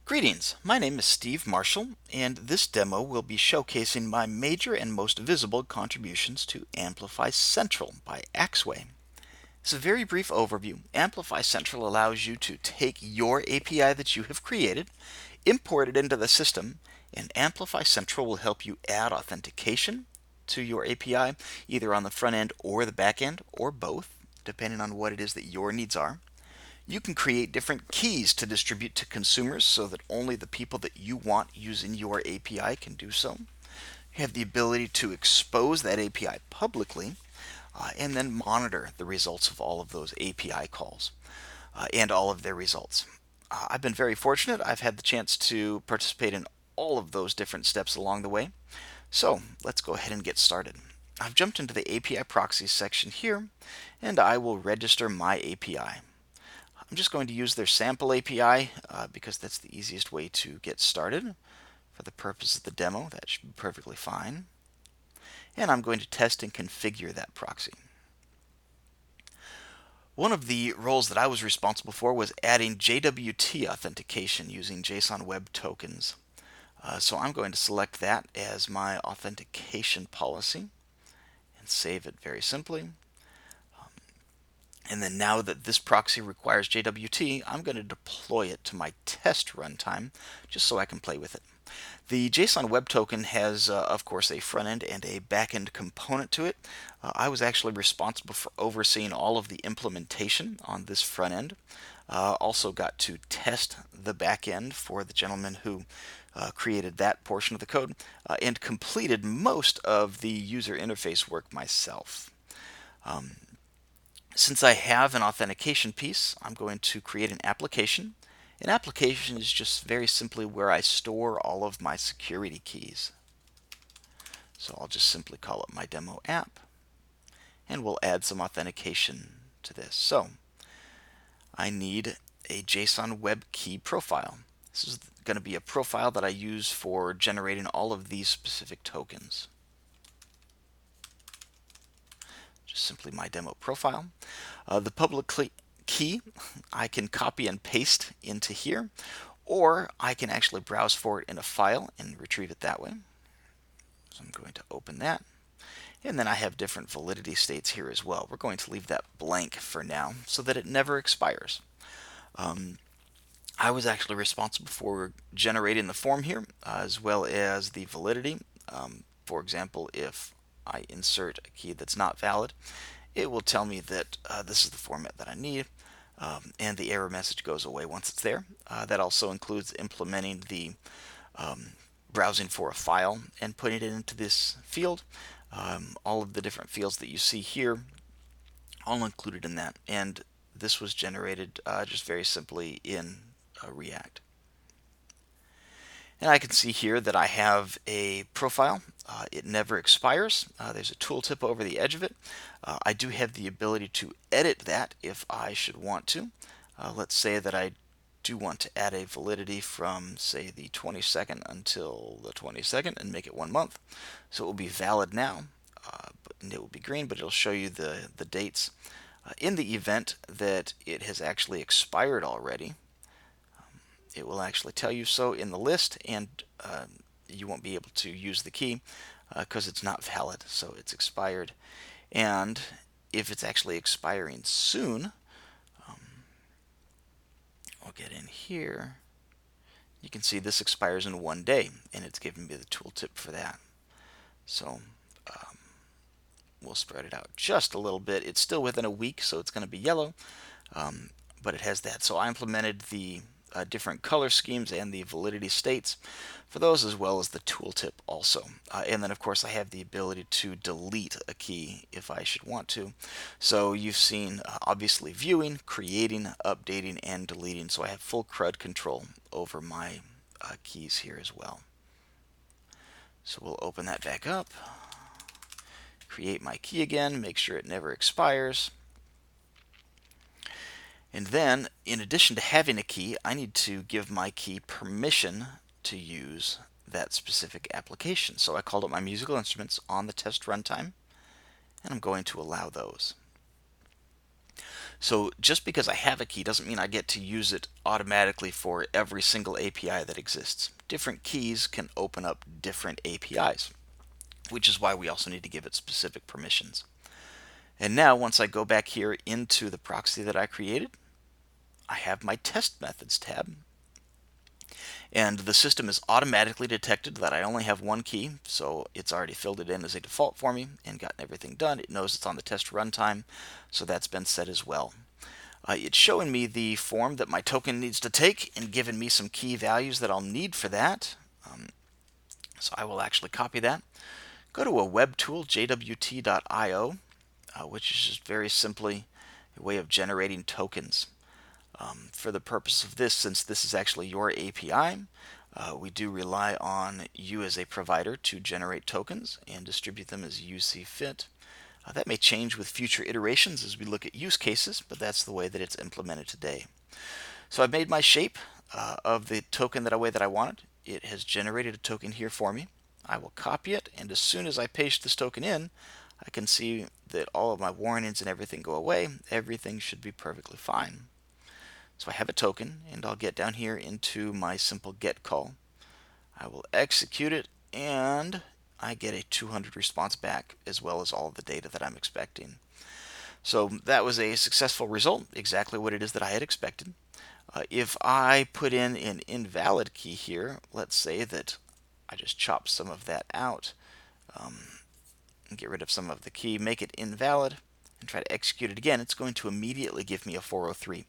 Greetings, my name is Steve Marshall, and this demo will be showcasing my major and most visible contributions to AMPLIFY Central by Axway. As a very brief overview, AMPLIFY Central allows you to take your API that you have created, import it into the system, and AMPLIFY Central will help you add authentication to your API, either on the front end or the back end, or both, depending on what it is that your needs are. You can create different keys to distribute to consumers so that only the people that you want using your API can do so. You have the ability to expose that API publicly and then monitor the results of all of those API calls and all of their results. I've been very fortunate. I've had the chance to participate in all of those different steps along the way. So let's go ahead and get started. I've jumped into the API Proxies section here, and I will register my API. I'm just going to use their sample API because that's the easiest way to get started. For the purpose of the demo, that should be perfectly fine. And I'm going to test and configure that proxy. One of the roles that I was responsible for was adding JWT authentication using JSON Web Tokens. So I'm going to select that as my authentication policy and save it very simply. And then now that this proxy requires JWT, I'm going to deploy it to my test runtime just so I can play with it. The JSON Web Token has, of course, a front end and a back end component to it. I was actually responsible for overseeing all of the implementation on this front end. Also got to test the back end for the gentleman who created that portion of the code and completed most of the user interface work myself. Since I have an authentication piece, I'm going to create an application. An application is just very simply where I store all of my security keys. So I'll just simply call it my demo app, and we'll add some authentication to this. So I need a JSON Web Key profile. This is going to be a profile that I use for generating all of these specific tokens. Simply my demo profile. The public key I can copy and paste into here, or I can actually browse for it in a file and retrieve it that way. So I'm going to open that. And then I have different validity states here as well. We're going to leave that blank for now so that it never expires. I was actually responsible for generating the form here as well as the validity. For example, if I insert a key that's not valid, it will tell me that this is the format that I need, and the error message goes away once it's there. That also includes implementing the browsing for a file and putting it into this field. All of the different fields that you see here, all included in that, and this was generated just very simply in React. And I can see here that I have a profile. It never expires. There's a tooltip over the edge of it. I do have the ability to edit that if I should want to. Let's say that I do want to add a validity from, say, the 22nd until the 22nd and make it 1 month. So it will be valid now, but it will be green, but it'll show you the dates. In the event that it has actually expired already, it will actually tell you so in the list, and you won't be able to use the key because it's not valid, so it's expired. And if it's actually expiring soon, I'll get in here. You can see this expires in 1 day, and it's giving me the tooltip for that. So we'll spread it out just a little bit. It's still within a week, so it's going to be yellow, but it has that. So I implemented the different color schemes and the validity states for those, as well as the tooltip also. And then of course I have the ability to delete a key if I should want to. So you've seen obviously viewing, creating, updating, and deleting. So I have full CRUD control over my keys here as well. So we'll open that back up, create my key again, make sure it never expires. And then, in addition to having a key, I need to give my key permission to use that specific application. So I called up my musical instruments on the test runtime, and I'm going to allow those. So just because I have a key doesn't mean I get to use it automatically for every single API that exists. Different keys can open up different APIs, which is why we also need to give it specific permissions. And now once I go back here into the proxy that I created, I have my test methods tab. And the system is automatically detected that I only have one key, so it's already filled it in as a default for me and gotten everything done. It knows it's on the test runtime, so that's been set as well. It's showing me the form that my token needs to take and giving me some key values that I'll need for that. So I will actually copy that. Go to a web tool, JWT.io, which is just very simply a way of generating tokens. For the purpose of this, since this is actually your API, we do rely on you as a provider to generate tokens and distribute them as you see fit. That may change with future iterations as we look at use cases, but that's the way that it's implemented today. So I've made my shape of the token that I wanted. It has generated a token here for me. I will copy it, and as soon as I paste this token in, I can see that all of my warnings and everything go away. Everything should be perfectly fine. So I have a token, and I'll get down here into my simple get call. I will execute it, and I get a 200 response back, as well as all of the data that I'm expecting. So that was a successful result, exactly what it is that I had expected. If I put in an invalid key here, let's say that I just chop some of that out, and get rid of some of the key, make it invalid, and try to execute it again, it's going to immediately give me a 403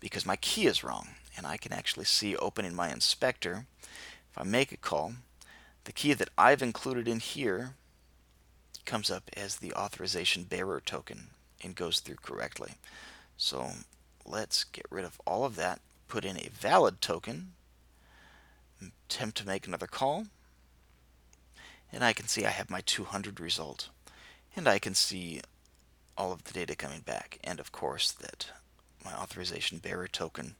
because my key is wrong. And I can actually see open in my inspector, if I make a call, the key that I've included in here comes up as the authorization bearer token and goes through correctly. So let's get rid of all of that, put in a valid token, attempt to make another call, and I can see I have my 200 result. And I can see all of the data coming back, and of course that my authorization bearer token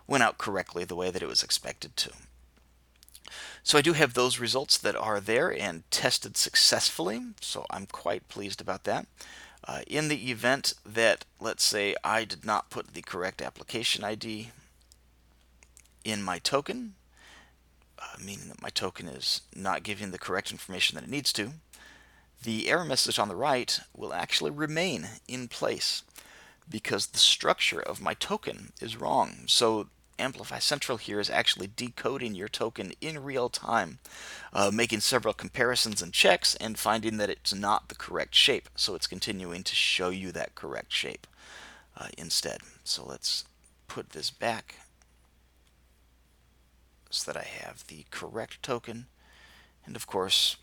went out correctly the way that it was expected to. So I do have those results that are there and tested successfully, so I'm quite pleased about that. In the event that, let's say, I did not put the correct application ID in my token, meaning that my token is not giving the correct information that it needs to, the error message on the right will actually remain in place because the structure of my token is wrong. So AMPLIFY Central here is actually decoding your token in real time, making several comparisons and checks and finding that it's not the correct shape. So it's continuing to show you that correct shape instead. So let's put this back so that I have the correct token. And of course,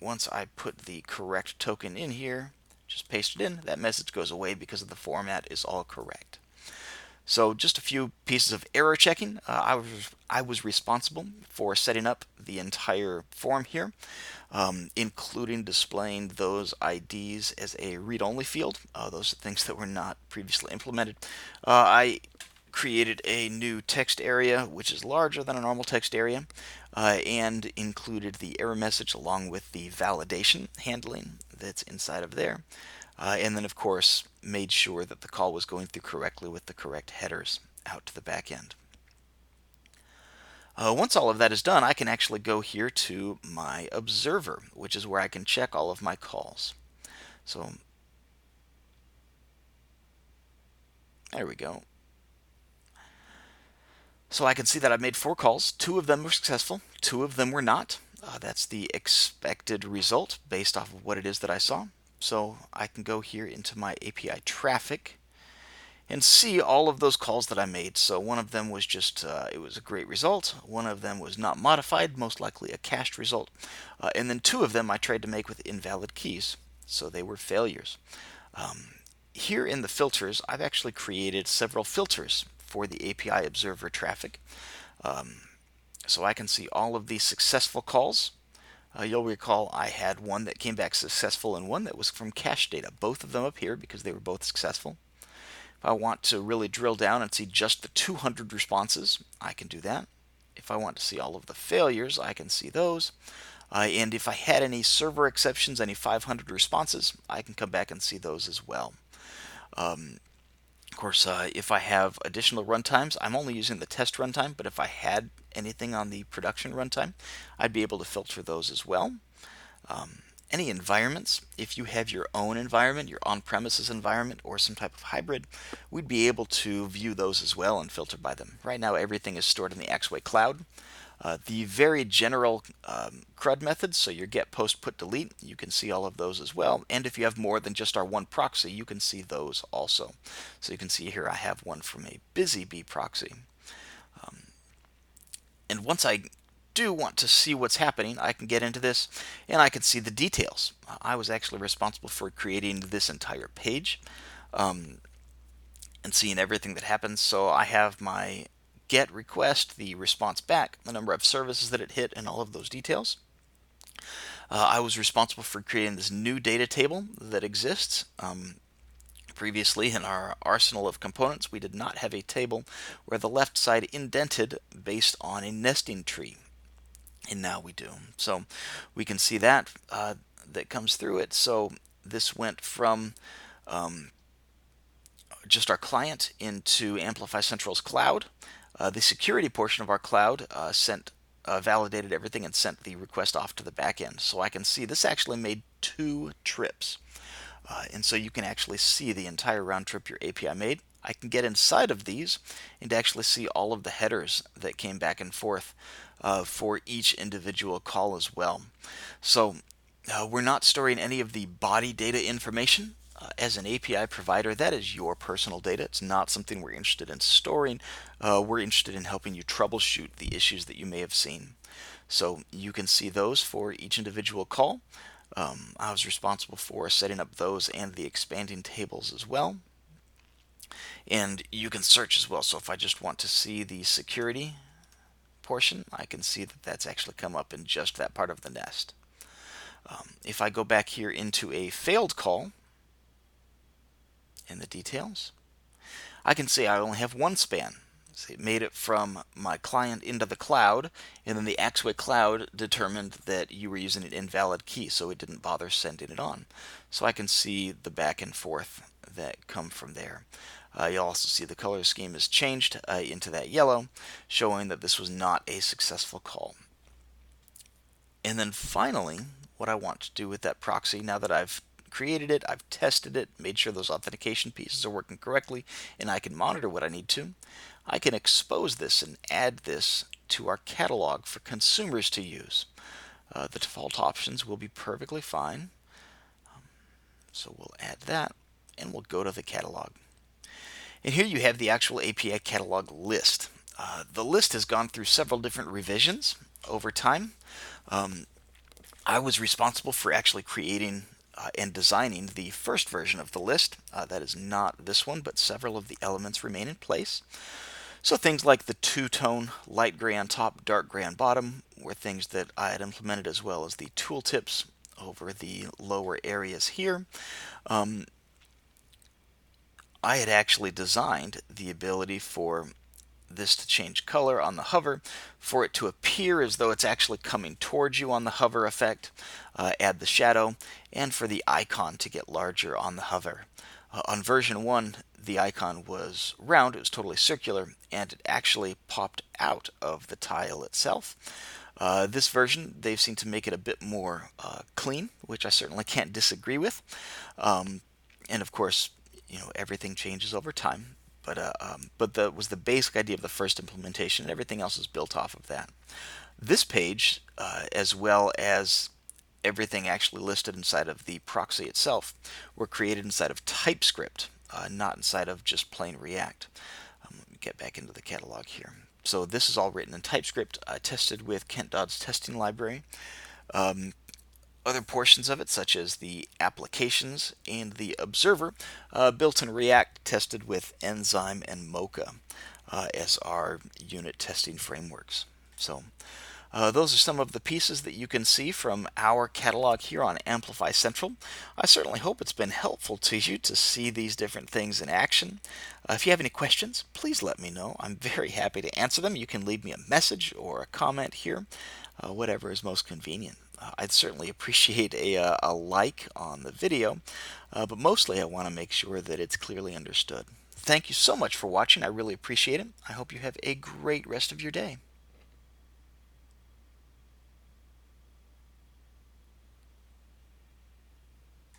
once I put the correct token in here, just paste it in, that message goes away because the format is all correct. So just a few pieces of error checking. I was responsible for setting up the entire form here, including displaying those IDs as a read-only field. Those are things that were not previously implemented. I created a new text area, which is larger than a normal text area, and included the error message along with the validation handling that's inside of there. And then, of course, made sure that the call was going through correctly with the correct headers out to the back end. Once all of that is done, I can actually go here to my observer, which is where I can check all of my calls. So there we go. So I can see that I've made 4 calls. 2 of them were successful, 2 of them were not. That's the expected result based off of what it is that I saw. So I can go here into my API traffic and see all of those calls that I made. So one of them was just, it was a great result. One of them was not modified, most likely a cached result. And then 2 of them I tried to make with invalid keys. So they were failures. Here in the filters, I've actually created several filters for the API observer traffic. So I can see all of the successful calls. You'll recall I had one that came back successful and one that was from cache data. Both of them up here because they were both successful. If I want to really drill down and see just the 200 responses, I can do that. If I want to see all of the failures, I can see those. And if I had any server exceptions, any 500 responses, I can come back and see those as well. Of course, if I have additional runtimes, I'm only using the test runtime, but if I had anything on the production runtime, I'd be able to filter those as well. Any environments, if you have your own environment, your on-premises environment, or some type of hybrid, we'd be able to view those as well and filter by them. Right now, everything is stored in the Axway cloud. The very general CRUD methods, so your get, post, put, delete, you can see all of those as well. And if you have more than just our one proxy, you can see those also. So you can see here I have one from a busy bee proxy. And once I do want to see what's happening, I can get into this and I can see the details. I was actually responsible for creating this entire page and seeing everything that happens. So I have my get request, the response back, the number of services that it hit, and all of those details. I was responsible for creating this new data table that exists. Previously, in our arsenal of components, we did not have a table where the left side indented based on a nesting tree. And now we do. So we can see that that comes through it. So this went from just our client into AMPLIFY Central's cloud. The security portion of our cloud validated everything and sent the request off to the back end. So I can see this actually made 2 trips. And so you can actually see the entire round trip your API made. I can get inside of these and actually see all of the headers that came back and forth for each individual call as well. So we're not storing any of the body data information. As an API provider, that is your personal data. It's not something we're interested in storing. We're interested in helping you troubleshoot the issues that you may have seen. So you can see those for each individual call. I was responsible for setting up those and the expanding tables as well. And you can search as well. So if I just want to see the security portion, I can see that that's actually come up in just that part of the nest. If I go back here into a failed call in the details, I can see I only have one span. So it made it from my client into the cloud, and then the Axway cloud determined that you were using an invalid key, so it didn't bother sending it on. So I can see the back and forth that come from there. You'll also see the color scheme is changed into that yellow, showing that this was not a successful call. And then finally, what I want to do with that proxy, now that I've created it, I've tested it, made sure those authentication pieces are working correctly, and I can monitor what I need to, I can expose this and add this to our catalog for consumers to use. The default options will be perfectly fine. So we'll add that, and we'll go to the catalog. And here you have the actual API catalog list. The list has gone through several different revisions over time. I was responsible for actually creating and designing the first version of the list. That is not this one, but several of the elements remain in place. So things like the two-tone light gray on top, dark gray on bottom were things that I had implemented, as well as the tooltips over the lower areas here. I had actually designed the ability for this to change color on the hover, for it to appear as though it's actually coming towards you on the hover effect, add the shadow, and for the icon to get larger on the hover. On version 1, the icon was round, it was totally circular, and it actually popped out of the tile itself. This version, they've seemed to make it a bit more clean, which I certainly can't disagree with. And of course, everything changes over time. But that was the basic idea of the first implementation, and everything else is built off of that. This page, as well as everything actually listed inside of the proxy itself, were created inside of TypeScript, not inside of just plain React. Let me get back into the catalog here. So this is all written in TypeScript, tested with Kent Dodd's testing library. Other portions of it, such as the applications and the observer, built in React, tested with Enzyme and Mocha as our unit testing frameworks. So those are some of the pieces that you can see from our catalog here on AMPLIFY Central. I certainly hope it's been helpful to you to see these different things in action. If you have any questions, please let me know. I'm very happy to answer them. You can leave me a message or a comment here, whatever is most convenient. I'd certainly appreciate a like on the video, but mostly I want to make sure that it's clearly understood. Thank you so much for watching. I really appreciate it. I hope you have a great rest of your day.